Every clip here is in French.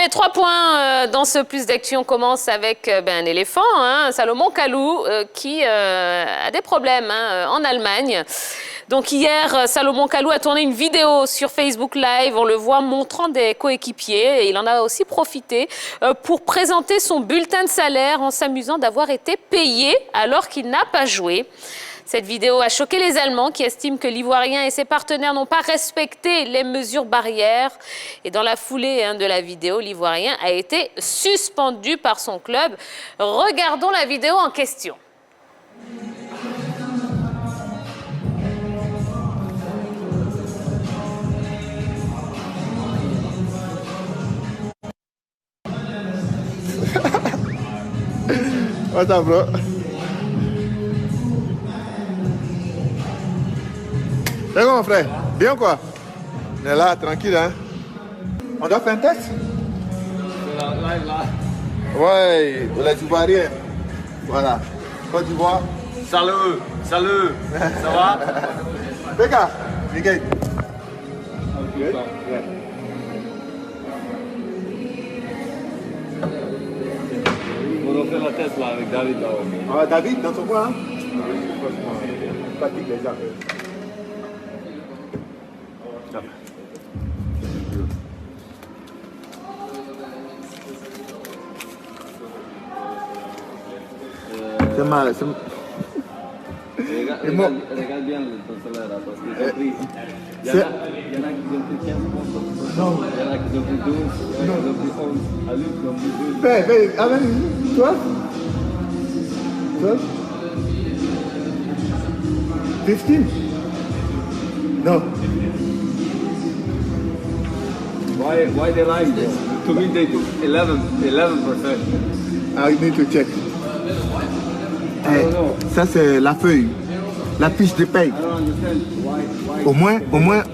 Allez, 3 points dans ce plus d'actu. On commence avec un éléphant, hein, Salomon Kalou, qui a des problèmes en Allemagne. Donc hier, Salomon Kalou a tourné une vidéo sur Facebook Live. On le voit montrant des coéquipiers. Et il en a aussi profité pour présenter son bulletin de salaire en s'amusant d'avoir été payé alors qu'il n'a pas joué. Cette vidéo a choqué les Allemands qui estiment que l'Ivoirien et ses partenaires n'ont pas respecté les mesures barrières. Et dans la foulée de la vidéo, l'Ivoirien a été suspendu par son club. Regardons la vidéo en question. What's up, bro? C'est quoi, mon frère? Bien quoi? On est là, tranquille, hein? On doit faire un test? Là. Ouais, les Ivoiriens. Voilà. Côte d'Ivoire. Salut, salut. Ça va? Béka, Miguel. Okay. On va faire la test là avec David là-haut. Ah, David, dans son coin, hein? Pratique déjà. C'est mal, c'est... Regarde bien ton salaire là, parce qu'ils ont pris. Il y en a qui ont pris 15 points. Non. Il y en a qui ont pris 12, il y en a qui ont pris 11. À lui, qui ont pris 12. Fais, amène, toi? 12? 15? Non. Why they like this? To me, they took 11%. I need to check. Ça, c'est la feuille, la fiche de paye. Au moins,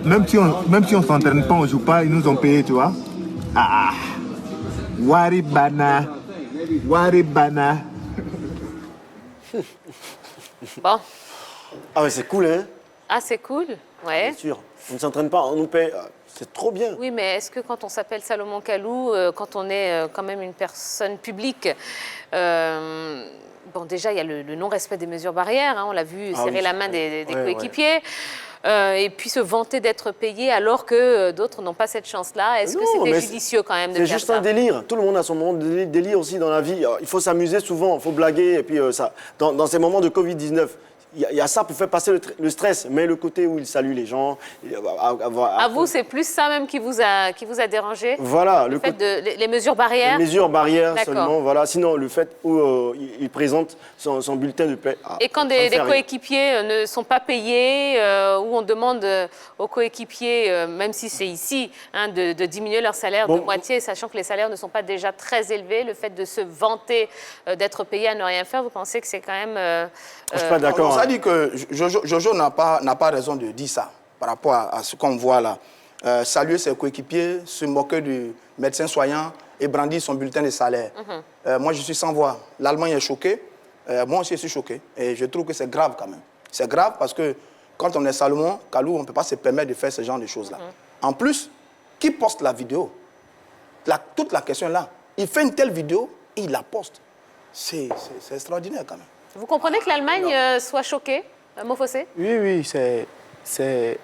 même si on s'entraîne pas, on joue pas, ils nous ont payé, tu vois. Ah, Waribana. Bon. Ah ouais, c'est cool, hein? Ah, c'est cool, ouais. Bien sûr. On ne s'entraîne pas, on nous paye. C'est trop bien. Oui, mais est-ce que quand on s'appelle Salomon Kalou, quand on est quand même une personne publique, bon, déjà, il y a le non-respect des mesures barrières, hein, on l'a vu serrer la main des coéquipiers, et puis se vanter d'être payé alors que d'autres n'ont pas cette chance-là. Est-ce que c'était judicieux quand même de faire ça? C'est juste un délire. Tout le monde a son moment de délire aussi dans la vie. Il faut s'amuser souvent, il faut blaguer, et puis ça, dans ces moments de Covid-19, il y a ça pour faire passer le stress, mais le côté où il salue les gens. À vous, c'est plus ça même qui vous a dérangé? Voilà. Le fait les mesures barrières? Les mesures barrières seulement, voilà. Sinon, le fait où il présente son bulletin de paie. Et quand des coéquipiers ne sont pas payés, où on demande aux coéquipiers, même si c'est ici, de diminuer leur salaire de moitié, sachant que les salaires ne sont pas déjà très élevés, le fait de se vanter d'être payé à ne rien faire, vous pensez que c'est quand même... Je ne suis pas d'accord. Ça dit que Jojo n'a pas raison de dire ça par rapport à ce qu'on voit là. Saluer ses coéquipiers, se moquer du médecin soignant et brandir son bulletin de salaire. Moi, je suis sans voix. L'Allemagne est choquée. Moi aussi, je suis choqué. Et je trouve que c'est grave quand même. C'est grave parce que quand on est Salomon Kalou, on ne peut pas se permettre de faire ce genre de choses-là. En plus, qui poste la vidéo? Toute la question est là. Il fait une telle vidéo et il la poste. C'est extraordinaire quand même. Vous comprenez que l'Allemagne soit choquée, Mofossé? Oui, c'est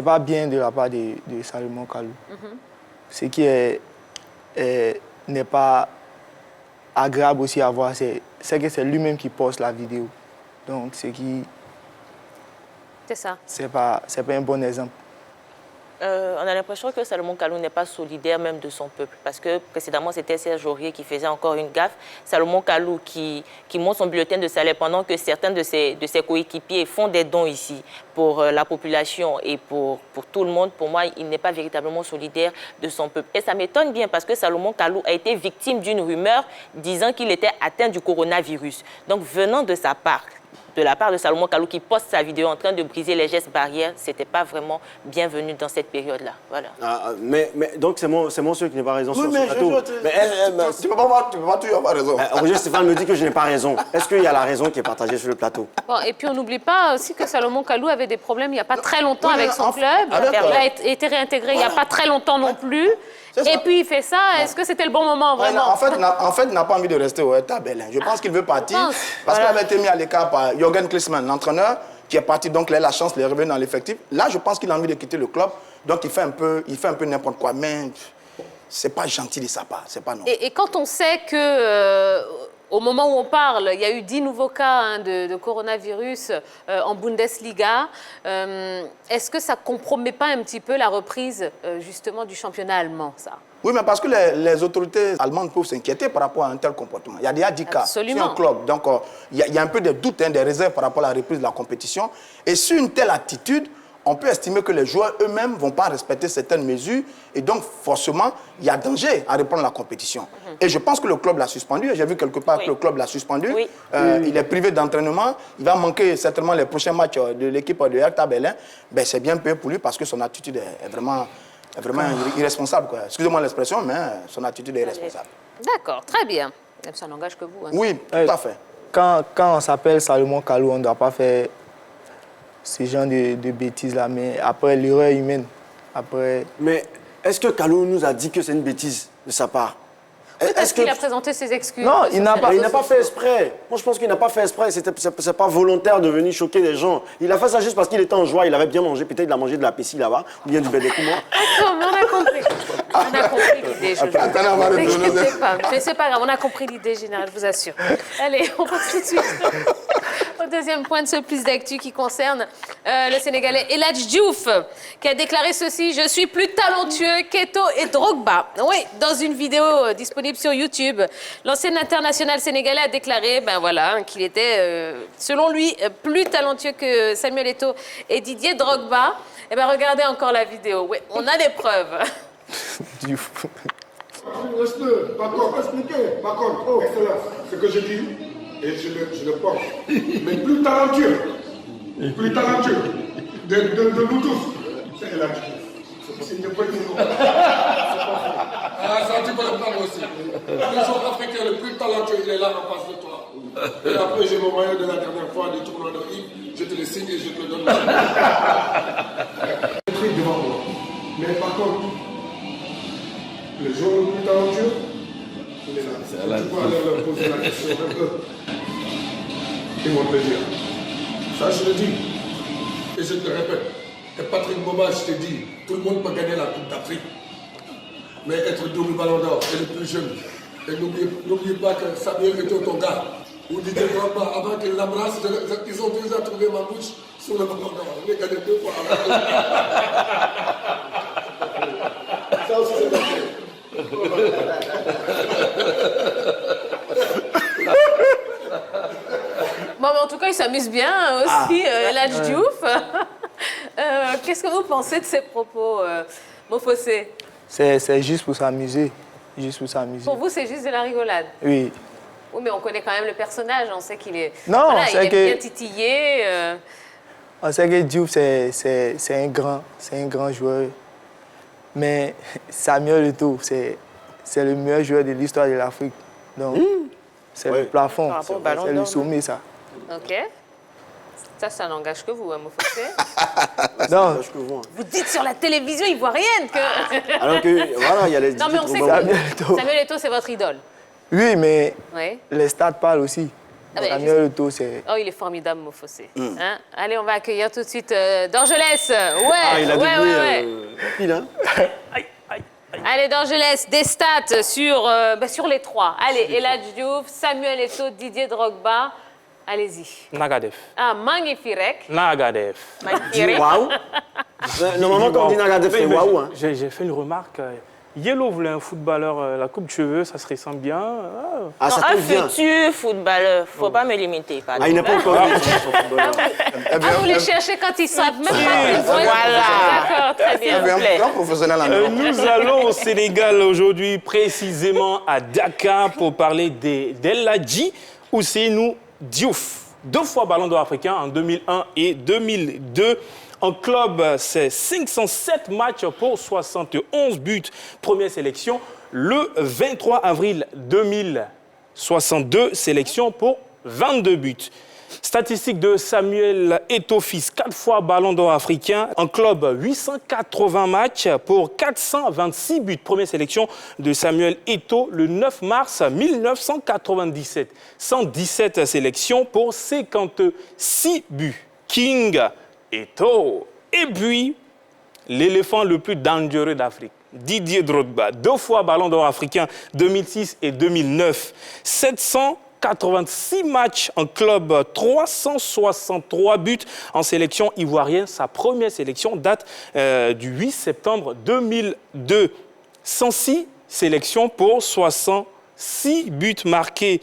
pas bien de la part de Salomon Kalou. Ce qui n'est pas agréable aussi à voir, c'est que c'est lui-même qui poste la vidéo. Donc, c'est ça. C'est pas un bon exemple. On a l'impression que Salomon Kalou n'est pas solidaire même de son peuple. Parce que précédemment, c'était Serge Aurier qui faisait encore une gaffe. Salomon Kalou qui monte son bulletin de salaire pendant que certains de ses coéquipiers font des dons ici pour la population et pour tout le monde. Pour moi, il n'est pas véritablement solidaire de son peuple. Et ça m'étonne bien parce que Salomon Kalou a été victime d'une rumeur disant qu'il était atteint du coronavirus. Donc, venant de la part de Salomon Kalou qui poste sa vidéo en train de briser les gestes barrières, c'était pas vraiment bienvenu dans cette période-là. Voilà. Mais donc c'est mon seul qui n'a pas raison sur ce plateau. Tu peux pas toujours avoir raison. Roger Stéphane me dit que je n'ai pas raison. Est-ce qu'il y a la raison qui est partagée sur le plateau? Bon, et puis on n'oublie pas aussi que Salomon Kalou avait des problèmes il n'y a pas très longtemps avec son club. Il a été réintégré il n'y a pas très longtemps non plus. Et puis il fait ça, est-ce que c'était le bon moment, vraiment? En fait, il n'a pas envie de rester au Hertha Berlin. Je pense qu'il veut partir parce qu'il avait été mis à l'écart par Jürgen Klinsmann, l'entraîneur, qui est parti, donc il a la chance de revenir dans l'effectif. Là, je pense qu'il a envie de quitter le club, donc il fait un peu n'importe quoi. Mais c'est pas gentil de sa part, c'est pas non. Et quand on sait que, au moment où on parle, il y a eu 10 nouveaux cas de coronavirus en Bundesliga, est-ce que ça ne compromet pas un petit peu la reprise, justement, du championnat allemand, ça? Oui, mais parce que les autorités allemandes peuvent s'inquiéter par rapport à un tel comportement. Il y a déjà 10 cas sur un club. Donc, il y a un peu de doute, des réserves par rapport à la reprise de la compétition. Et sur une telle attitude, on peut estimer que les joueurs eux-mêmes ne vont pas respecter certaines mesures. Et donc, forcément, il y a danger à reprendre la compétition. Et je pense que le club l'a suspendu. J'ai vu quelque part que le club l'a suspendu. Il est privé d'entraînement. Il va manquer certainement les prochains matchs de l'équipe de Hertha Berlin. Ben, c'est bien payé pour lui parce que son attitude est vraiment irresponsable, quoi. Excusez-moi l'expression, mais son attitude est irresponsable. D'accord, très bien. Ça n'engage que vous. Hein. Oui, tout à fait. Quand on s'appelle Salomon Kalou, on ne doit pas faire ce genre de bêtises-là, mais après, l'erreur humaine, après... Mais est-ce que Kalou nous a dit que c'est une bêtise de sa part? Est-ce qu'il a présenté ses excuses? Non, il n'a pas fait exprès. Moi, je pense qu'il n'a pas fait exprès. C'est pas volontaire de venir choquer les gens. Il a fait ça juste parce qu'il était en joie. Il avait bien mangé. Peut-être il a mangé de la pessie là-bas, ou bien du bédécouma. D'accord, mais on a compris. On a compris l'idée, je ne sais pas. Mais c'est pas grave, on a compris l'idée générale, je vous assure. Allez, on passe tout de suite au deuxième point de ce plus d'actu qui concerne le Sénégalais El Hadji Diouf, qui a déclaré ceci: je suis plus talentueux qu'Eto'o et Drogba. Oui, dans une vidéo disponible sur YouTube, l'ancien international sénégalais a déclaré qu'il était, selon lui, plus talentueux que Samuel Eto'o et Didier Drogba. Eh bien, regardez encore la vidéo. Oui, on a des preuves. Reste-le, par contre, expliquez. Par contre, oh, excellence, ce que je dis, et je le porte, mais plus talentueux de nous tous, c'est El Hadji Diouf. Ah, ça, tu peux le prendre aussi. Le joueur africain le plus talentueux, il est là en face de toi. Et après, j'ai mon maillot de la dernière fois du tournoi de Yves, je te le signe et je te le donne. Un truc devant moi. Mais par contre, le joueur le plus talentueux, il est là. Tu peux aller leur poser la question un peu. Ils vont te le dire. Ça, je le dis. Et je te répète. Et Patrick Boba, je te dis, tout le monde peut gagner la Coupe d'Afrique. Mais être double ballon d'or et le plus jeune. Et n'oubliez pas que Samuel Eto'o, ton gars, ou Didier Drogba, avant qu'il l'embrasse, ils ont déjà trouvé ma bouche sur le ballon d'or. On est gagné 2 fois. Ça aussi, c'est bon. Bon, mais en tout cas, il s'amuse bien aussi, El Hadji Diouf. Qu'est-ce que vous pensez de ces propos, Mofossé? C'est juste pour s'amuser. Pour vous, c'est juste de la rigolade? Oui. Oui, mais on connaît quand même le personnage. On sait qu'il est, non, il est bien titillé. On sait que Diouf, c'est un grand joueur. Mais Samuel Eto'o, c'est le meilleur joueur de l'histoire de l'Afrique. Donc, c'est le plafond, c'est le sommet, ça. OK. Ça n'engage que vous, hein, Mofossé. Non. Vous dites sur la télévision, ils ne voient rien. Alors que, voilà, il y a les... Non, mais on sait que Samuel Eto'o, c'est votre idole. Oui, mais les stats parlent aussi. Samuel Eto'o, c'est... Oh, il est formidable, Mofossé. Hein? Allez, on va accueillir tout de suite Dorgelès. Il a doublé pile, hein. Allez, Dorgelès, des stats sur les 3. Allez, El Hadji Diouf, Samuel Eto'o, Didier Drogba. Allez-y. Nagadef. Ah, magnifique. Nagadef. Waouh. Normalement, quand on dit Nagadef, c'est waouh. Hein. J'ai fait une remarque. Yellow voulait un footballeur, la coupe de cheveux, ça se ressemble bien. Ah, ça un futur footballeur, il ne faut pas me limiter. Il n'est pas encore son footballeur. Vous les cherchez quand ils savent même pas. Voilà. D'accord, très bien. Nous allons au Sénégal aujourd'hui, précisément à Dakar, pour parler d'El Hadji Ousseynou Diouf. 2 fois ballon d'or africain en 2001 et 2002. En club, c'est 507 matchs pour 71 buts. Première sélection le 23 avril 2062, sélection pour 22 buts. Statistique de Samuel Eto'o, fils 4 fois ballon d'or africain. En club, 880 matchs pour 426 buts. Première sélection de Samuel Eto'o le 9 mars 1997. 117 sélections pour 56 buts. King Eto'o. Et puis, l'éléphant le plus dangereux d'Afrique, Didier Drogba. 2 fois ballon d'or africain, 2006 et 2009. 786 matchs en club, 363 buts en sélection ivoirienne. Sa première sélection date du 8 septembre 2002. 106 sélections pour 66 buts marqués.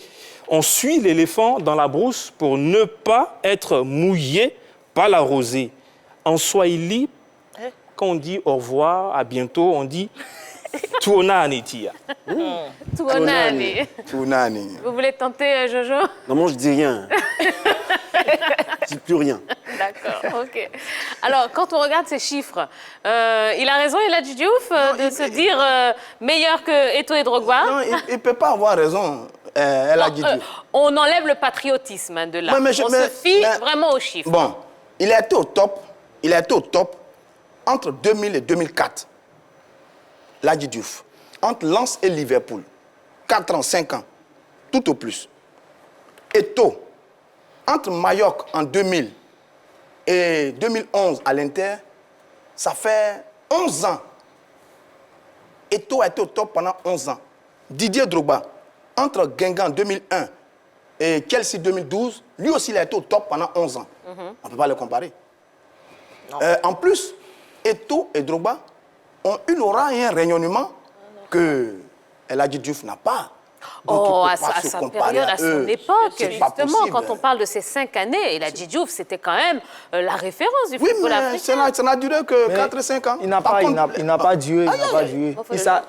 On suit l'éléphant dans la brousse pour ne pas être mouillé par la rosée. En swahili, quand on dit au revoir, à bientôt, on dit tuonani tia. Tuonani. Tunani. Vous voulez tenter, Jojo? Non, moi, je dis rien. Je dis plus rien. D'accord, ok. Alors, quand on regarde ces chiffres, il a raison, Eladji Diouf, de se dire meilleur que Eto'o et Drogba? Non, il ne peut pas avoir raison. Elle a dit. On enlève le patriotisme de là. Ouais, On se fie vraiment aux chiffres. Bon, il a été au top. Il a été au top entre 2000 et 2004. Eladji Diouf. Entre Lens et Liverpool. 4 ans, 5 ans. Tout au plus. Eto'o. Entre Mallorca en 2000 et 2011 à l'Inter, ça fait 11 ans. Eto'o a été au top pendant 11 ans. Didier Drogba, entre Guingamp 2001 et Chelsea 2012, lui aussi il a été au top pendant 11 ans. On ne peut pas les comparer. En plus, Eto'o et Drogba ont une aura et un rayonnement que Eladji Diouf n'a pas. Donc, à sa période, à son époque, justement, quand on parle de ces 5 années, Eladji Diouf, c'était quand même la référence du football africain. Ça n'a duré que 4-5 ans. Il n'a pas duré.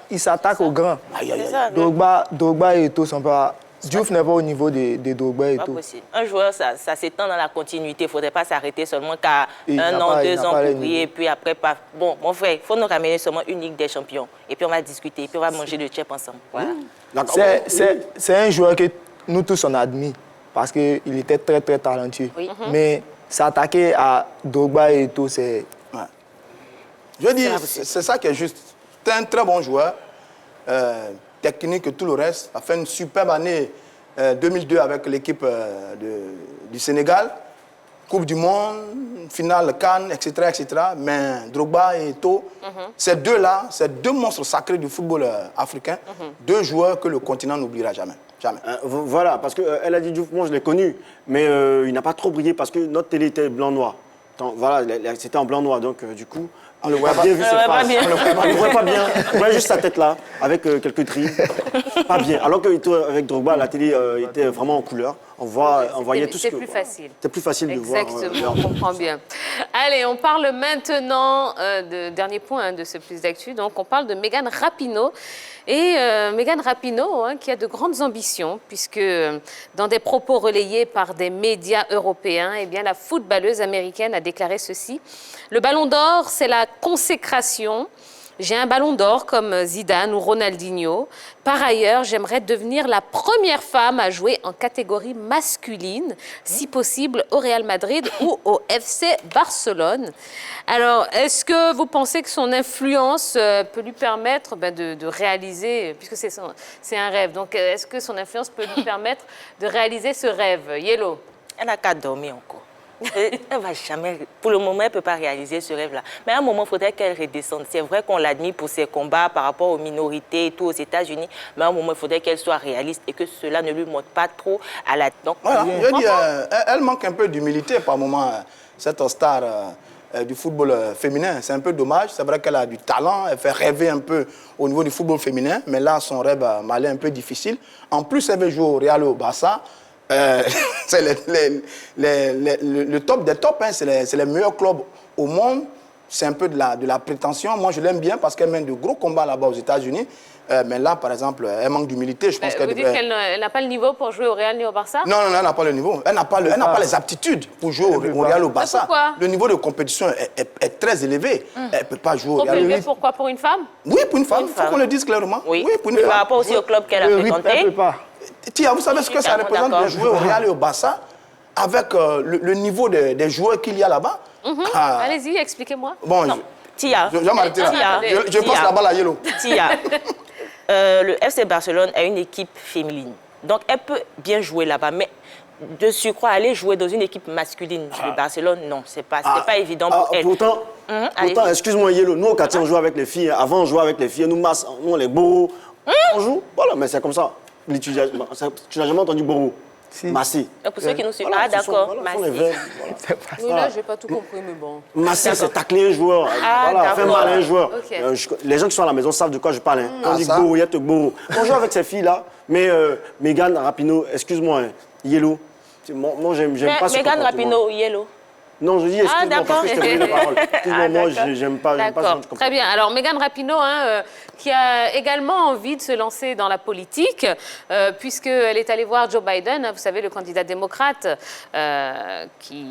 Il s'attaque aux grands. Drogba et Eto'o sont pas... Diouf n'est pas au niveau de Drogba et Eto'o. Un joueur, ça s'étend dans la continuité. Il ne faudrait pas s'arrêter seulement qu'à 1 an, 2 ans pour briller, et puis après, pas. Bon, mon frère, il faut nous ramener seulement une Ligue des Champions. Et puis on va discuter, et puis on va manger le chip ensemble. Voilà. C'est un joueur que nous tous on admire parce qu'il était très très talentueux. Oui. Mais s'attaquer à Drogba et Eto'o, c'est... Ouais. Je veux dire, c'est ça qui est juste. C'est un très bon joueur. Technique et tout le reste. A fait une superbe année 2002 avec l'équipe du Sénégal. Coupe du Monde, finale Cannes, etc., etc. Mais Drogba et Eto'o, ces deux-là, ces deux monstres sacrés du football africain, deux joueurs que le continent n'oubliera jamais. Jamais. Voilà, parce que Eladji Diouf, moi je l'ai connu, mais il n'a pas trop brillé parce que notre télé était blanc-noir. Voilà, c'était en blanc-noir, donc du coup... On le voit pas bien vu ses faces. On le voit pas bien. On voit juste sa tête là, avec quelques trilles. Pas bien. Alors qu'avec Drogba, la télé était vraiment en couleur. On voyait tout ce que... C'était plus facile. C'était plus facile de voir. Exactement, on comprend bien. Allez, on parle maintenant, dernier point de ce Plus d'actu, donc on parle de Megan Rapinoe. Et Megan Rapinoe, qui a de grandes ambitions, puisque dans des propos relayés par des médias européens, eh bien, la footballeuse américaine a déclaré ceci. Le ballon d'or, c'est la consécration. J'ai un ballon d'or comme Zidane ou Ronaldinho. Par ailleurs, j'aimerais devenir la première femme à jouer en catégorie masculine, si possible au Real Madrid ou au FC Barcelone. Alors, est-ce que vous pensez que son influence peut lui permettre de réaliser, puisque c'est un rêve, donc est-ce que son influence peut lui permettre de réaliser ce rêve? Yellow. Elle n'a qu'à dormir encore. Elle va jamais, pour le moment, elle ne peut pas réaliser ce rêve-là. Mais à un moment, il faudrait qu'elle redescende. C'est vrai qu'on l'admire pour ses combats par rapport aux minorités et tout aux États-Unis, mais à un moment, il faudrait qu'elle soit réaliste et que cela ne lui monte pas trop à la... Donc, voilà, je veux dire, elle manque un peu d'humilité par moment, cette star du football féminin. C'est un peu dommage. C'est vrai qu'elle a du talent, elle fait rêver un peu au niveau du football féminin, mais là, son rêve m'a l'air un peu difficile. En plus, elle veut jouer au Real et au Barça. C'est le top des tops, hein. C'est les meilleurs clubs au monde. C'est un peu de la prétention. Moi, je l'aime bien parce qu'elle mène de gros combats là-bas aux États-Unis. Mais là, par exemple, elle manque d'humilité. Je pense vous dites qu'elle n'a pas le niveau pour jouer au Real ni au Barça? Non, elle n'a pas le niveau. Elle n'a pas les aptitudes pour jouer au Real ou au Barça. Pourquoi? Le niveau de compétition est très élevé. Elle ne peut pas jouer au Real. Trop élevé, pourquoi? Pour une femme? Oui, pour une femme. Il faut qu'on le dise clairement. Oui, pour une femme. Par rapport aussi au club qu'elle a fréquenté. Tia, vous savez ce que ça représente de jouer au Real et au Barça? avec le niveau des joueurs qu'il y a là-bas. Allez-y, expliquez-moi. Bon, Tia. je vais m'arrêter là. Je passe la balle à Yellow. Tia. Le FC Barcelone a une équipe féminine. Donc, elle peut bien jouer là-bas, mais de surcroît, aller jouer dans une équipe masculine de Barcelone, non, c'est pas évident pour elle. Pourtant, excuse-moi Yellow, nous au quartier, on joue avec les filles. Avant, on jouait avec les filles. Nous, on les bourreaux. On joue, voilà, mais c'est comme ça. Tu n'as jamais entendu bourreau? Si. Massé. Pour ceux qui nous suivent, d'accord, Massé. Oui, là, je n'ai pas tout compris, mais bon. Massé, c'est tacler un joueur. Voilà, faire mal à un joueur. Okay. Les gens qui sont à la maison savent de quoi je parle. Hein. On dit bourreau, il y a te bourreau. On joue avec ces filles-là, mais Megan Rapinoe, excuse-moi, hein, Yellow, moi, j'aime pas ce Megan Rapinoe, Yellow. Non, je dis excuse-moi parce que je t'ai pris la parole. Excuse-moi, moi, j'aime pas D'accord, très bien. Alors, Megan Rapinoe, qui a également envie de se lancer dans la politique, puisqu'elle est allée voir Joe Biden, vous savez, le candidat démocrate, qui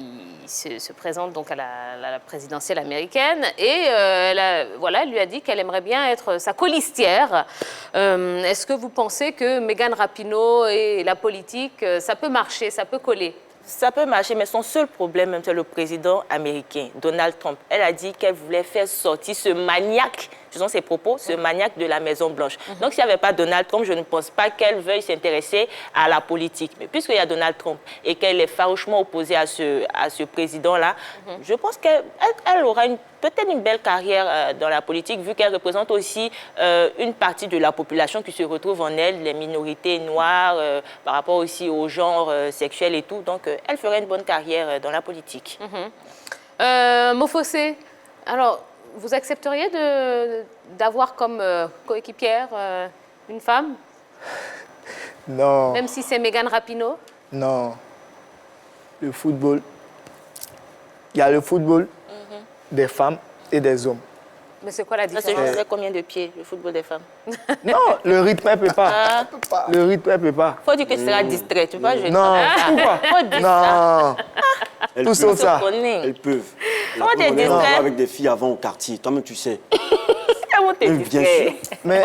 se présente donc à la présidentielle américaine, et elle lui a dit qu'elle aimerait bien être sa colistière. Est-ce que vous pensez que Megan Rapinoe et la politique, ça peut marcher, ça peut coller? Ça peut marcher, mais son seul problème, c'est le président américain, Donald Trump. Elle a dit qu'elle voulait faire sortir ce maniaque, selon ses propos, ce maniaque de la Maison-Blanche. Donc, s'il n'y avait pas Donald Trump, je ne pense pas qu'elle veuille s'intéresser à la politique. Mais puisqu'il y a Donald Trump et qu'elle est farouchement opposée à ce président-là, je pense qu'elle aura peut-être une belle carrière dans la politique, vu qu'elle représente aussi une partie de la population qui se retrouve en elle, les minorités noires, par rapport aussi au genre sexuel et tout. Donc, elle ferait une bonne carrière dans la politique. Mofossé, alors, vous accepteriez d'avoir comme coéquipière une femme? Non. Même si c'est Megan Rapinoe? Non. Le football, il y a le football des femmes et des hommes. Mais c'est quoi la différence? Ça se combien de pieds, le football des femmes? Non, le rythme, elle ne peut pas. Le rythme, elle ne peut pas. Faut dire que tu seras distrait, tu vois? Non, pourquoi? Faut dire non. Tout sauf ça. Elles peuvent. Comment t'es On distrait? avec des filles avant au quartier. Toi-même, tu sais. Comment t'es Bien distrait? sûr. Mais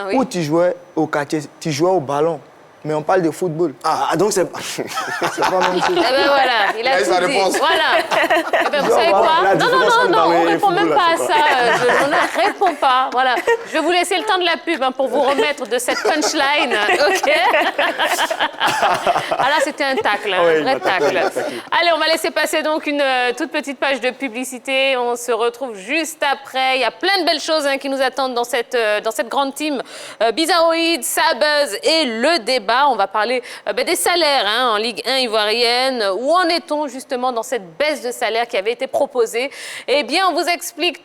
oui. où tu jouais au quartier, tu jouais au ballon. Mais on parle de football. Donc c'est C'est pas même chose. Eh ben voilà, il a Eu sa tout dit. réponse. Voilà. Eh ben, vous savez quoi? La Non, différence entre on ballon ne et répond même football, pas à c'est ça. On ne répond pas. Voilà. Je vais vous laisser le temps de la pub pour vous remettre de cette punchline. OK? Ah là, c'était un tacle, un vrai tacle. Allez, on va laisser passer donc une toute petite page de publicité. On se retrouve juste après. Il y a plein de belles choses qui nous attendent dans cette grande team. Bizarroïd, Sabuzz et le débat. On va parler des salaires en Ligue 1 ivoirienne. Où en est-on justement dans cette baisse de salaire qui avait été proposée? Eh bien, on vous explique